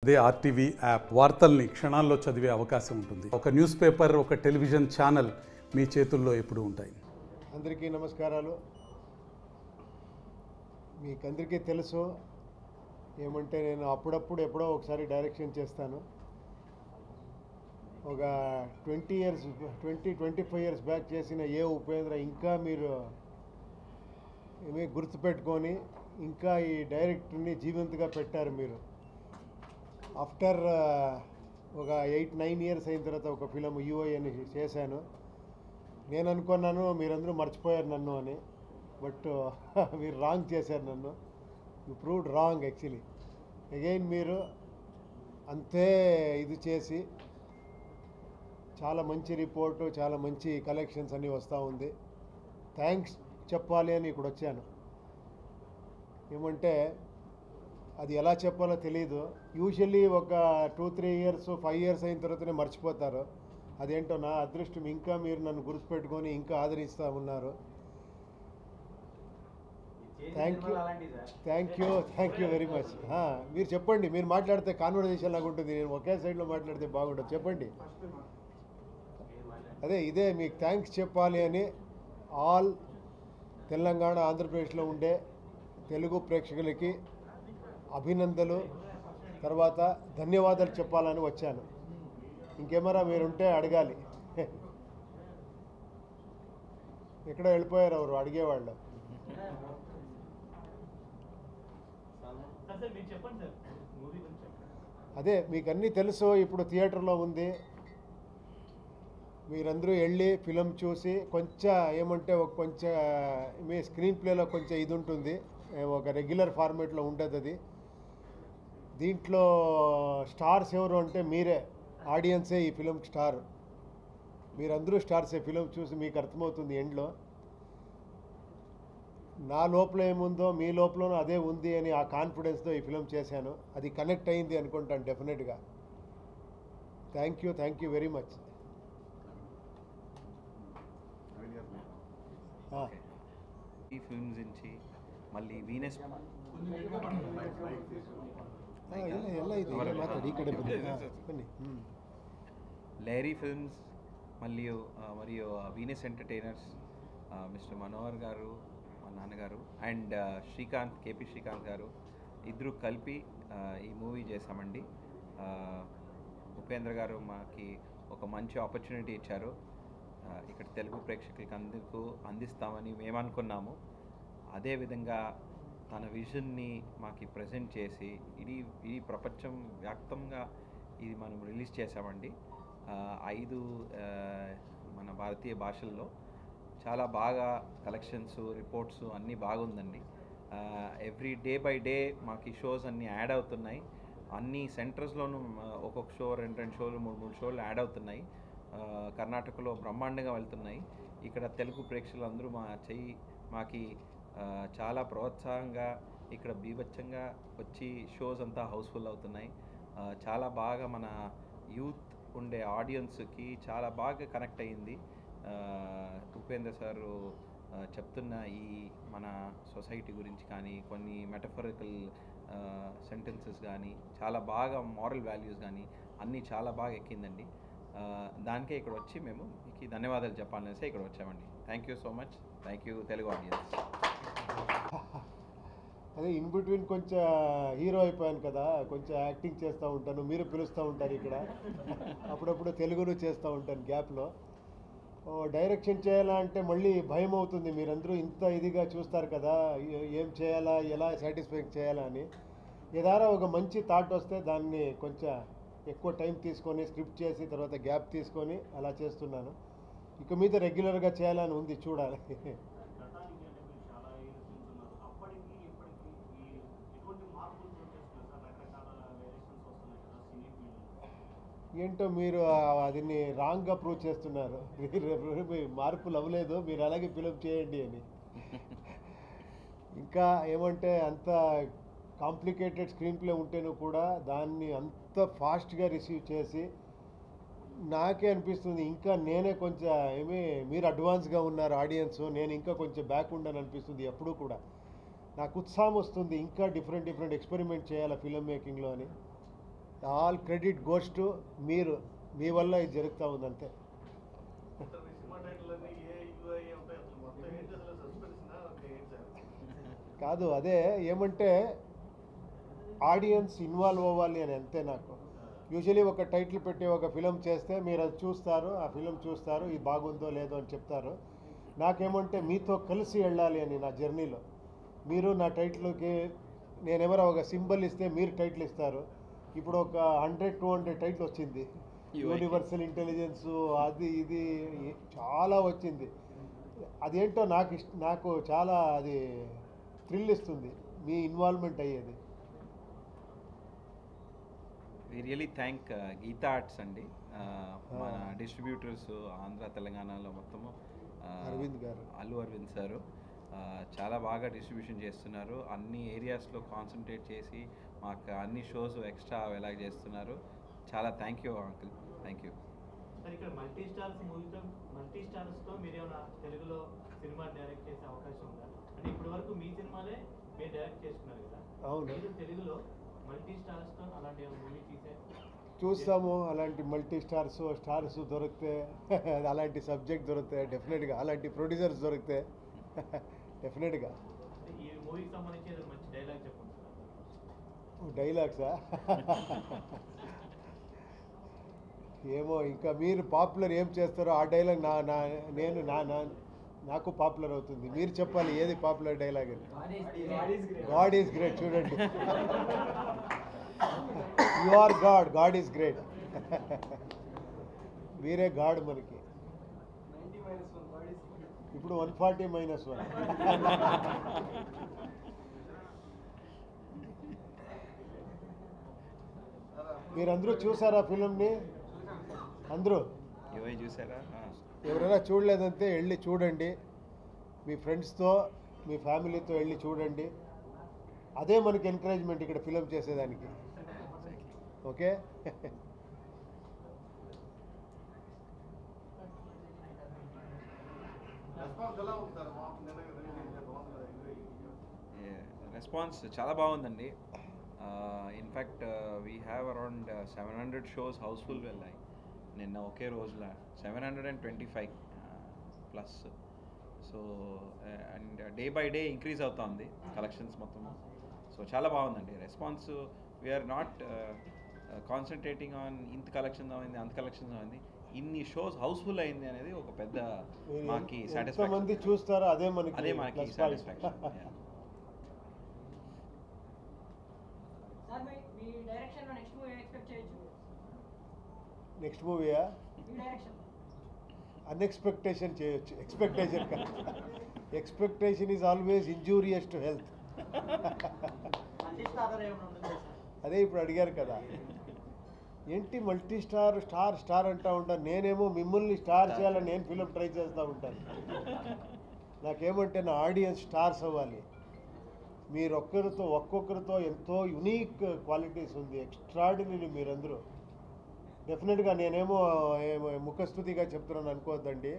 అదే RTV app వార్తల్ని క్షణాల్లో చదివే అవకాశం ఉంటుంది. ఒక న్యూస్ పేపర్, ఒక టెలివిజన్ ఛానల్ మీ చేతుల్లో ఎప్పుడూ ఉంటాయి. అందరికీ నమస్కారాలు. మీకందరికీ తెలుసు ఏమంటే నేను అప్పుడప్పుడు ఎప్పుడో ఒకసారి డైరెక్షన్ చేస్తాను. ఒక 25 ఇయర్స్ బ్యాక్ చేసిన ఏ ఉపేంద్ర ఇంకా మీరు ఏమీ గుర్తుపెట్టుకొని ఇంకా ఈ డైరెక్టర్ని జీవంతగా పెట్టారు మీరు. ఆఫ్టర్ ఒక 8-9 ఇయర్స్ అయిన తర్వాత ఒక ఫిలం యూఐ అని చేశాను. నేను అనుకున్నాను మీరందరూ మర్చిపోయారు నన్ను అని, బట్ మీరు రాంగ్ చేశారు నన్ను. You proved wrong actually. Again మీరు అంతే ఇది చేసి చాలా మంచి రిపోర్టు, చాలా మంచి కలెక్షన్స్ అన్నీ వస్తూ ఉంది. థ్యాంక్స్ చెప్పాలి అని ఇక్కడ వచ్చాను. ఏమంటే అది ఎలా చెప్పాలో తెలీదు. యూజువల్లీ ఒక 2-3 ఇయర్స్ 5 ఇయర్స్ అయిన తర్వాతనే మర్చిపోతారు. అదేంటో నా అదృష్టం, ఇంకా మీరు నన్ను గుర్తుపెట్టుకొని ఇంకా ఆదరిస్తూ ఉన్నారు. Thank you very much. మీరు చెప్పండి, మీరు మాట్లాడితే కాన్వర్జేషన్ లాగా ఉంటుంది. నేను ఒకే సైడ్లో మాట్లాడితే బాగుంటుంది. చెప్పండి. ఇదే మీకు థ్యాంక్స్ చెప్పాలి అని ఆల్ తెలంగాణ, ఆంధ్రప్రదేశ్లో ఉండే తెలుగు ప్రేక్షకులకి అభినందనలు, తర్వాత ధన్యవాదాలు చెప్పాలని వచ్చాను. ఇంకేమరా మీరుంటే అడగాలి. ఎక్కడో వెళ్ళిపోయారు ఎవరు అడిగేవాళ్ళు. అదే మీకు అన్నీ తెలుసు. ఇప్పుడు థియేటర్లో ఉంది. మీరందరూ వెళ్ళి ఫిలం చూసి కొంచెం ఏమంటే కొంచెం మీ స్క్రీన్ ప్లేలో కొంచెం ఇది ఉంటుంది, ఒక రెగ్యులర్ ఫార్మేట్లో ఉంటుంది. అది దీంట్లో స్టార్స్ ఎవరు అంటే మీరే, ఆడియన్సే ఈ ఫిలం స్టార్. మీరందరూ స్టార్సే. ఫిలం చూసి మీకు అర్థమవుతుంది ఎండ్లో. నా లోపల ఏముందో మీ లోపల అదే ఉంది అని ఆ కాన్ఫిడెన్స్తో ఈ ఫిలం చేశాను. అది కనెక్ట్ అయింది అనుకుంటాను డెఫినెట్గా. Thank you very much. ఈ ఫిల్మ్స్ నుంచి మళ్ళీ వీనస్ లేరీ ఫిల్మ్స్ మరియు వీనస్ ఎంటర్టైనర్స్, మిస్టర్ మనోహర్ గారు, మా నాన్నగారు, అండ్ కేపీ శ్రీకాంత్ గారు ఇద్దరు కలిపి ఈ మూవీ చేశామండి. ఉపేంద్ర గారు మాకి ఒక మంచి ఆపర్చునిటీ ఇచ్చారు. ఇక్కడ తెలుగు ప్రేక్షకులకి అందరికీ అందిస్తామని మేము అనుకున్నాము. అదేవిధంగా తన విజన్ని మాకు ప్రజెంట్ చేసి ఈ ప్రపంచం వ్యాప్తంగా ఇది మనం రిలీజ్ చేసామండి. 5 మన భారతీయ భాషల్లో చాలా బాగా కలెక్షన్స్, రిపోర్ట్స్ అన్నీ బాగుందండి. ఎవ్రీ డే బై డే మాకు షోస్ అన్నీ యాడ్ అవుతున్నాయి. అన్ని సెంటర్స్లోనూ ఒక్కొక్క షో 2 షోలు 3 షోలు యాడ్ అవుతున్నాయి. కర్ణాటకలో బ్రహ్మాండంగా వెళ్తున్నాయి. ఇక్కడ తెలుగు ప్రేక్షకులందరూ మాకి చాలా ప్రోత్సాహంగా ఇక్కడ బీభత్సంగా వచ్చి షోస్ అంతా హౌస్ఫుల్ అవుతున్నాయి. చాలా బాగా మన యూత్ ఉండే ఆడియన్స్కి చాలా బాగా కనెక్ట్ అయ్యింది. ఉపేంద్ర సారు చెప్తున్న ఈ మన సొసైటీ గురించి కానీ, కొన్ని మెటఫరికల్ సెంటెన్సెస్ కానీ, చాలా బాగా మారల్ వాల్యూస్ కానీ అన్నీ చాలా బాగా ఎక్కిందండి. దానికే ఇక్కడ వచ్చి మేము మీకు ధన్యవాదాలు చెప్పాలనేసి ఇక్కడ వచ్చామండి. Thank you so much. Thank you Telugu audience. అదే ఇన్ బిట్వీన్ కొంచెం హీరో అయిపోయాను కదా, కొంచెం యాక్టింగ్ చేస్తూ ఉంటాను. మీరు పిలుస్తూ ఉంటారు ఇక్కడ, అప్పుడప్పుడు తెలుగును చేస్తూ ఉంటాను గ్యాప్లో. డైరెక్షన్ చేయాలా అంటే మళ్ళీ భయం అవుతుంది. మీరందరూ ఇంత ఇదిగా చూస్తారు కదా, ఏం చేయాలా, ఎలా సాటిస్ఫై చేయాలా అని. ఏదైనా ఒక మంచి థాట్ వస్తే దాన్ని కొంచెం ఎక్కువ టైం తీసుకొని స్క్రిప్ట్ చేసి తర్వాత గ్యాప్ తీసుకొని అలా చేస్తున్నాను. ఇక మీద రెగ్యులర్గా చేయాలని ఉంది, చూడాలి. ఏంటో మీరు అదిని రాంగ్గా ప్రూవ్ చేస్తున్నారు. మార్పులు అవ్వలేదు, మీరు అలాగే ఫిలప్ చేయండి అని. ఇంకా ఏమంటే అంత కాంప్లికేటెడ్ స్క్రీన్ ప్లే ఉంటేనూ కూడా దాన్ని అంత ఫాస్ట్గా రిసీవ్ చేసి నాకే అనిపిస్తుంది ఇంకా నేనే కొంచెం మీరు అడ్వాన్స్గా ఉన్నారు ఆడియన్స్, నేను ఇంకా కొంచెం బ్యాక్ ఉండని అనిపిస్తుంది. ఎప్పుడూ కూడా నాకు ఉత్సాహం వస్తుంది ఇంకా డిఫరెంట్ ఎక్స్పెరిమెంట్ చేయాలి ఫిల్మ్ మేకింగ్లో అని. ఆల్ క్రెడిట్ గోస్ టు మీరు, మీ వల్ల ఇది జరుగుతూ ఉంది అంతే. కాదు, అదే ఏమంటే ఆడియన్స్ ఇన్వాల్వ్ అవ్వాలి అని అంతే. నాకు యూజువలీ ఒక టైటిల్ పెట్టి ఒక ఫిలం చేస్తే మీరు అది చూస్తారు, ఆ ఫిలం చూస్తారు, ఇది బాగుందో లేదో అని చెప్తారు. నాకేమంటే మీతో కలిసి వెళ్ళాలి అని నా జర్నీలో. మీరు నా టైటిల్కి నేనెవరో ఒక సింబల్ ఇస్తే మీరు టైటిల్ ఇస్తారు. ఇప్పుడు ఒక 100-200 టైటిల్ వచ్చింది. యూనివర్సల్ ఇంటెలిజెన్స్ అది ఇది చాలా వచ్చింది. అదేంటో నాకు చాలా అది థ్రిల్ ఇస్తుంది మీ ఇన్వాల్వ్మెంట్ అయ్యేది. We really thank Geetha Arts అండి, మన డిస్ట్రిబ్యూటర్స్ ఆంధ్ర తెలంగాణలో మొత్తము. అరవింద్ గారు, అల్లు అరవింద్ సారు చాలా బాగా డిస్ట్రిబ్యూషన్ చేస్తున్నారు. అన్ని ఏరియాస్లో కాన్సన్ట్రేట్ చేసి మాకు అన్ని షోస్ ఎక్స్ట్రా ఎలా చేస్తున్నారు. చాలా thank you uncle, thank you. Sir, ఇక్కడ మల్టీ స్టార్స్తో మీరేమైనా తెలుగులో సినిమా డైరెక్ట్ చేసే అవకాశం ఉందా? అంటే ఇప్పటి వరకు మీ సినిమాలే మీరు డైరెక్ట్ చేసుకున్నారు కదా, అవును. మీరు తెలుగులో మల్టీ స్టార్స్తో అలాంటి మూవీ తీసే చూస్తాము. అలాంటి మల్టీ స్టార్స్ దొరికితే అలాంటి సబ్జెక్ట్ దొరికితే డెఫినెట్గా, అలాంటి ప్రొడ్యూసర్స్ దొరికితే డెఫినెట్గా. ఈ మూవీకి సంబంధించి ఏదో మంచి డైలాగ్ చెప్పండి సార్. డైలాగ్సా? ఏమో, ఇంకా మీరు పాపులర్ ఏం చేస్తారో ఆ డైలాగ్ నాకు పాపులర్ అవుతుంది. మీరు చెప్పాలి ఏది పాపులర్ డైలాగ్ అని. గాడ్ ఈజ్ గ్రేట్ చూడండి. You are God, God is great. మీరే గాడ్ మనకి. ఇప్పుడు 140-1. మీరందరూ చూసారా ఫిలింని? అందరూ ఏవై చూసారా? ఎవరైనా చూడలేదంటే వెళ్ళి చూడండి. మీ ఫ్రెండ్స్తో, మీ ఫ్యామిలీతో వెళ్ళి చూడండి. అదే మనకి ఎంకరేజ్మెంట్ ఇక్కడ ఫిలిం చేసేదానికి. ఓకే. రెస్పాన్స్ చాలా బాగుందండి. In fact we have around 700 shows housefull వెళ్ళాయి నిన్న ఒకే రోజులో, 725 plus. So and day by day increase అవుతుంది కలెక్షన్స్ మొత్తము. సో చాలా బాగుందండి response. We are not concentrating on ఇంత కలెక్షన్స్ అయింది, అంత కలెక్షన్స్ అయింది, ఇన్ని షోస్ హౌస్ఫుల్ అయింది అనేది ఒక పెద్ద మాకి మంది చూస్తారో అదే మనకి సాటిస్ఫాక్షన్. సార్, మీ డైరెక్షన్లో నెక్స్ట్ మూవీ ఎక్స్పెక్ట్ చేయొచ్చు? నెక్స్ట్ మూవీయా? మీ డైరెక్షన్ అన్ఎక్స్పెక్టేషన్ చేయొచ్చు. Expectation is always injurious to health. అదే ఇప్పుడు అడిగారు కదా, ఏంటి మల్టీ స్టార్ అంటూ ఉంటాను. నేనేమో మిమ్మల్ని స్టార్ చేయాలని నేను ఫిలిం ట్రై చేస్తూ ఉంటాను. నాకేమంటే నా ఆడియన్స్ స్టార్స్ అవ్వాలి. మీరు ఒక్కొక్కరితో ఎంతో యునీక్ క్వాలిటీస్ ఉంది, ఎక్స్ట్రాడినరీ మీరందరూ. డెఫినెట్గా నేనేమో ముఖస్థుతిగా చెప్తున్నాను అనుకోవద్దండి.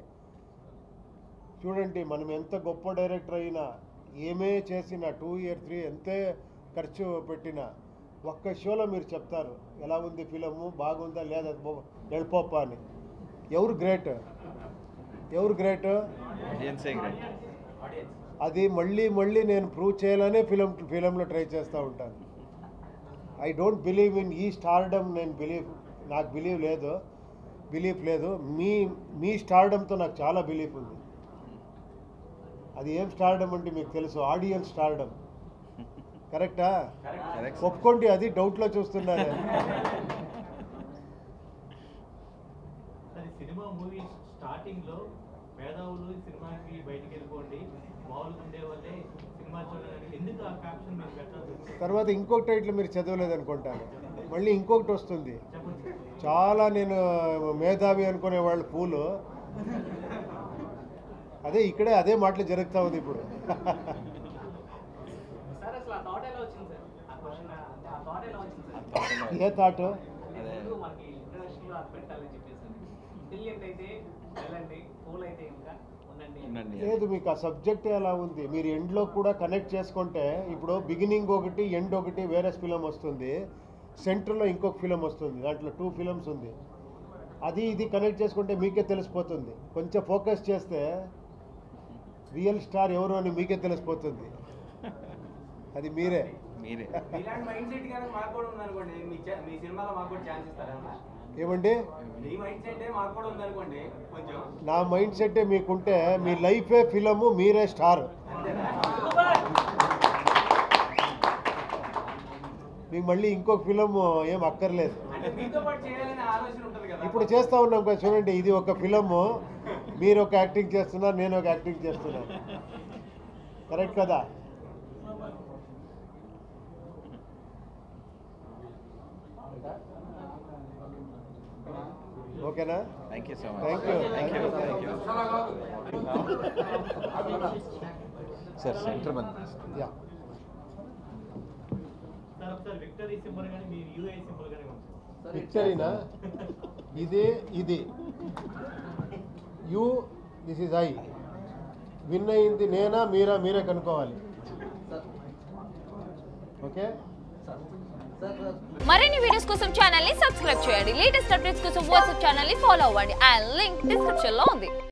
చూడండి, మనం ఎంత గొప్ప డైరెక్టర్ అయినా, ఏమే చేసినా, 2 years 3 ఎంతే ఖర్చు పెట్టినా, ఒక్క షోలో మీరు చెప్తారు ఎలా ఉంది ఫిలము, బాగుందా లేదా, వెళ్ళిపోప్ప అని. ఎవరు గ్రేట్? అది మళ్ళీ నేను ప్రూవ్ చేయాలనే ఫిలంలో ట్రై చేస్తూ ఉంటాను. ఐ డోంట్ బిలీవ్ ఇన్ ఈ స్టార్డమ్. నాకు బిలీఫ్ లేదు. మీ స్టార్డమ్తో నాకు చాలా బిలీఫ్ ఉంది. అది ఏం స్టార్డమ్ అంటే మీకు తెలుసు, ఆడియన్స్ స్టార్డమ్. కరెక్టా? ఒప్పుకోండి, అది డౌట్లో చూస్తున్నారు. సినిమా మూవీ స్టార్టింగ్లో మేధావులు సినిమాకి బయటికి వెళ్ళిపోండి, మామూలుగా ఉండే వాళ్ళే సినిమా చూడాలని ఎందుకు ఆ క్యాప్షన్ మీరు పెట్టాలి? తర్వాత ఇంకొక టైటిల్ మీరు చదవలేదు అనుకుంటాను, మళ్ళీ ఇంకొకటి వస్తుంది. చాలా నేను మేధావి అనుకునే వాళ్ళు పూలు. ఇక్కడే అదే మాటలు జరుగుతూ ఉంది ఇప్పుడు. సార్, అసలు ఆ థాట్ ఎలా వచ్చింది సార్? ఆ క్వశ్చన్, ఆ థాట్ ఎలా వచ్చింది సార్? A thought? మనకి ఇంటర్నేషనల్ అది పెట్టాలని చెప్పేసి, ఇంటెలిజెంట్ అయితే వెళ్ళండి, ఫూల్ అయితే ఇంకా ఉండండి. లేదు, మీకు ఆ సబ్జెక్ట్ ఎలా ఉంది, మీరు ఎండ్లో కూడా కనెక్ట్ చేసుకుంటే, ఇప్పుడు బిగినింగ్ ఒకటి ఎండ్ ఒకటి వేరే ఫిలం వస్తుంది. సెంటర్లో ఇంకొక ఫిలం వస్తుంది, దాంట్లో 2 ఫిలమ్స్ ఉంది. అది ఇది కనెక్ట్ చేసుకుంటే మీకే తెలిసిపోతుంది. కొంచెం ఫోకస్ చేస్తే రియల్ స్టార్ ఎవరు అని మీకే తెలిసిపోతుంది. అది మీరే. ఇలాంటి మైండ్ సెట్ కానీ మాకు కూడా ఉందనుకోండి, మీ సినిమాలో మాకు కూడా ఛాన్స్ ఇస్తారా? ఏమండి, మీ మైండ్ సెట్ మాకు కూడా ఉందనుకోండి, కొంచెం నా మైండ్ సెట్టే మీకుంటే మీ లైఫే ఫిలము, మీరే స్టార్. మీకు మళ్ళీ ఇంకొక ఫిలం ఏం అక్కర్లేదు. అంటే మీతో పాటు చేయాలనే ఆలోచన ఉంటుంది కదా. ఇప్పుడు చేస్తూ ఉన్నాం కదా, చూడండి, ఇది ఒక ఫిలము, మీరు ఒక యాక్టింగ్ చేస్తున్నారు, నేను ఒక యాక్టింగ్ చేస్తున్నాను. కరెక్ట్ కదా? ఓకేనా? Thank you so much. Thank you. Sir centre bandh. Yeah, sir ఒకసారి విక్టరీ సింబల్ కానీ మీ యూఏ సింబల్ కానీ ఉంది. పిక్చరీనా? ఇది you, this is I. Win అయింది నేనా మీరా, మీరే కనుక్కోవాలి. ఓకే. మరిన్ని వీడియోస్ కోసం ఛానల్ ని సబ్స్క్రైబ్ చేయండి. లేటెస్ట్ అప్డేట్స్ కోసం వాట్సాప్ ఛానల్ ని ఫాలో అవ్వండి. అండ్ లింక్ డిస్క్రిప్షన్ లో ఉంది.